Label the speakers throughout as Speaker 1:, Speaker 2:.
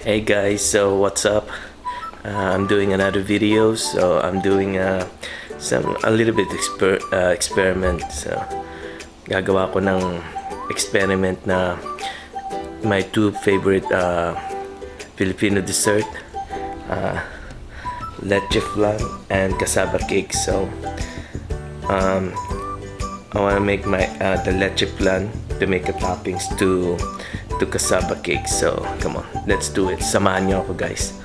Speaker 1: Hey guys, so what's up? I'm doing another video. So I'm doing a little bit experiment. So gagawa ko ng experiment na my two favorite Filipino dessert, leche flan and casava cake. So I want to make my the leche flan to make a toppings to cassava cake. So come on, let's do it. Samahan niyo ako, guys.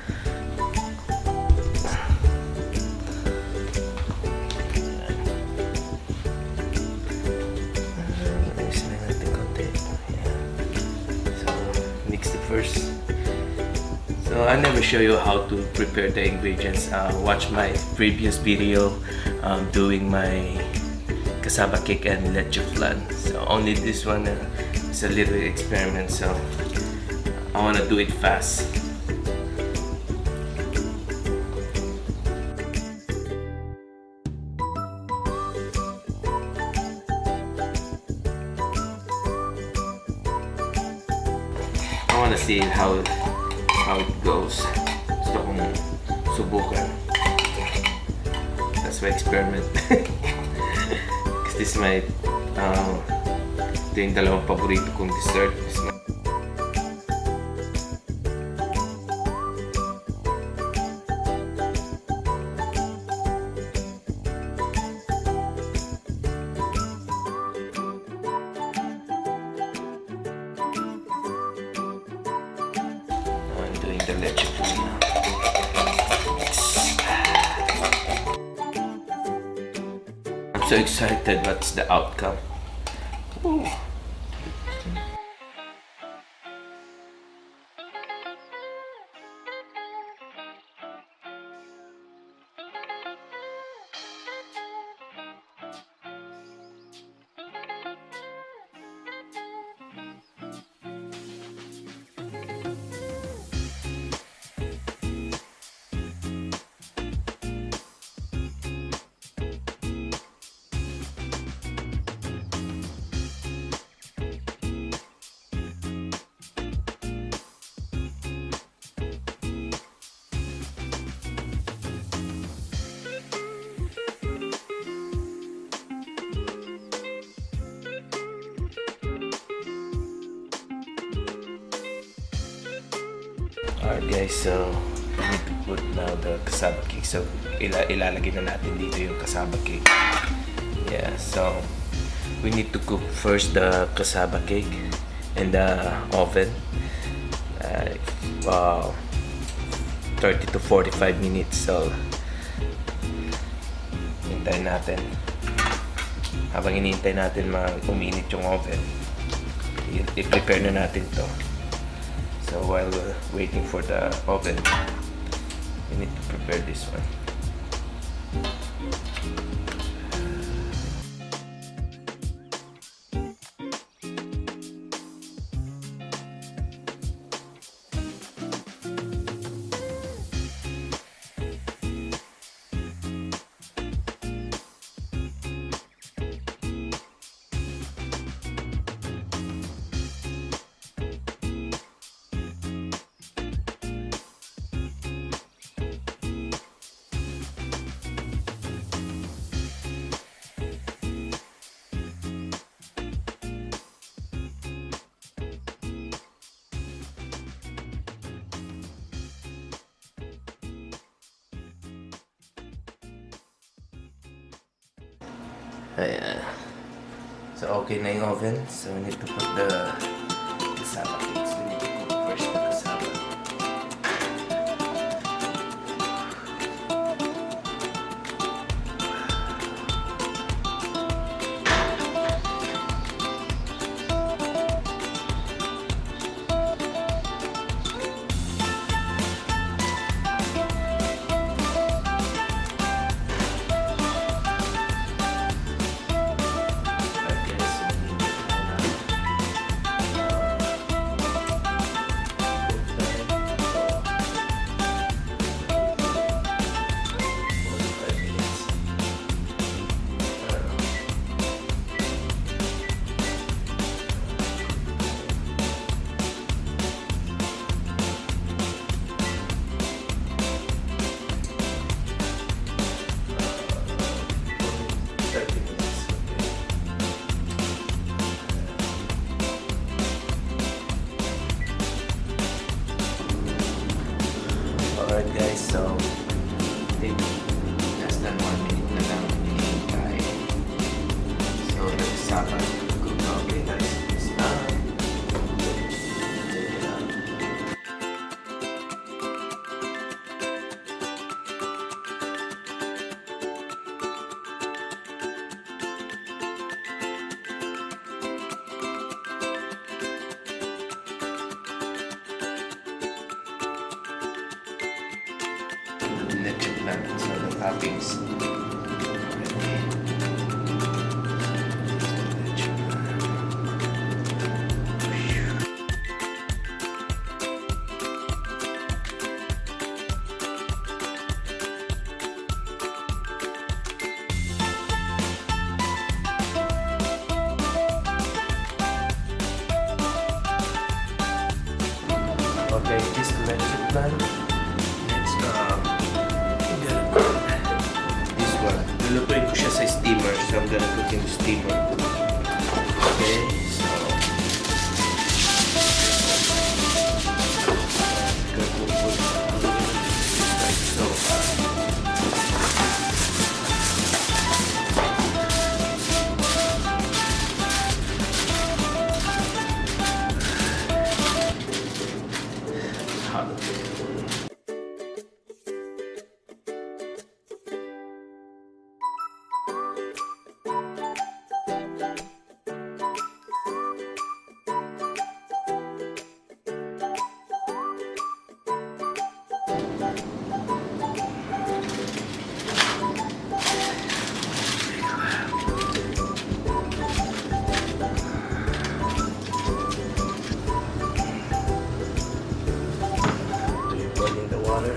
Speaker 1: Ayusin na natin konti. So mix it first. So I never show you how to prepare the ingredients. Watch my previous video doing my cassava cake and leche flan. So only this one is a little experiment, so I want to do it fast. I want to see how it goes. Gusto kong subukan. That's my experiment. Because this is my ito yung dalawang paborito kong dessert. I'm doing the leche flan now. I'm so excited. What's the outcome? Ooh. Alright guys, so we need to put now the cassava cake. So ilalagay na natin dito yung cassava cake. Yeah, so we need to cook first the cassava cake in the oven. 30 to 45 minutes. So hintayin natin. Habang hinihintay natin uminit yung oven, i-prepare na natin to. So while we're waiting for the oven, we need to prepare this one. Ayan. So okay na yung oven. So we need to put the cassava cakes. We need to cook first the cassava. natin sa the toppings. Okay, this leche flan. It's this one. Lulutuin ko siya sa steamer, so I'm gonna cook in the steamer. Okay, so boiling the water.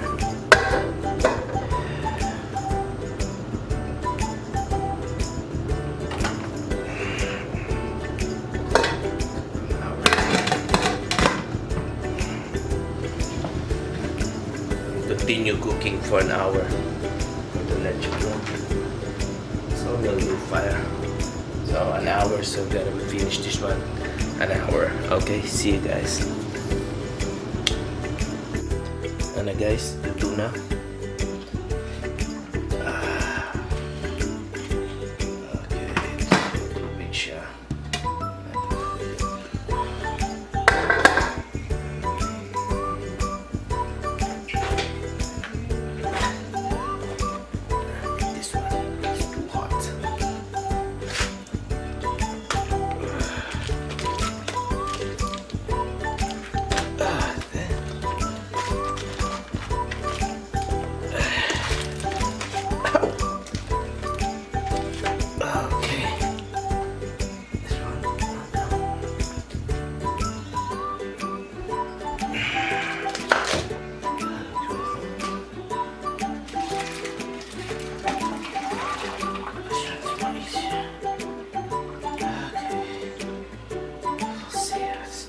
Speaker 1: Continue cooking for an hour with the leche flan. So we'll do fire. So an hour, so we're gonna finish this one. An hour. Okay, see you guys. Ano guys, luto na. Okay, tubig siya. This one is too hot.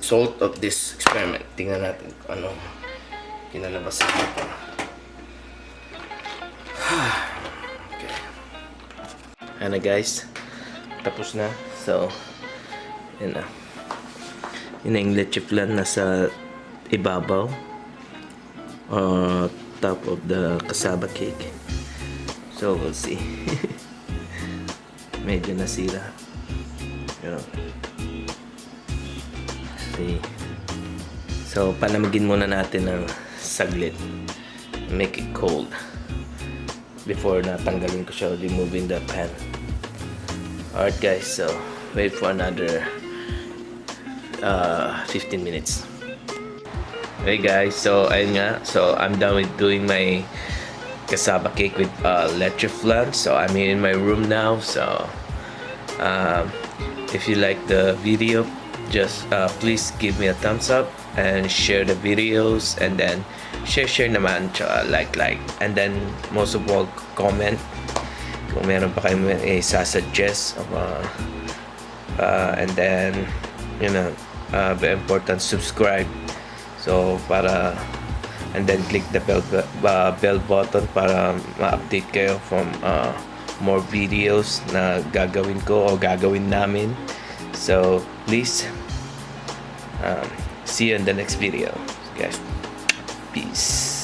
Speaker 1: Result of this experiment. Tingnan natin kung ano kinalabasan nito. Okay. Ano guys, tapos na. So, yun na. Yun na yung leche flan nasa ibabaw. Top of the casava cake. So, we'll see. Medyo nasira. Yun. Okay. So, palamigin muna natin ng saglit. Make it cold. Before natanggalin ko siya, removing the pan. Alright guys, so wait for another 15 minutes. Okay guys, so ayun nga. So, I'm done with doing my casava cake with leche flan. So, I'm here in my room now. So, if you like the video, just please give me a thumbs up and share the videos, and then share naman, like, and then most of all, comment kung meron pa kayo suggest and then very important, subscribe, so para, and then click the bell button para ma-update kayo from more videos na gagawin ko o gagawin namin. So please, see you in the next video, guys. Peace.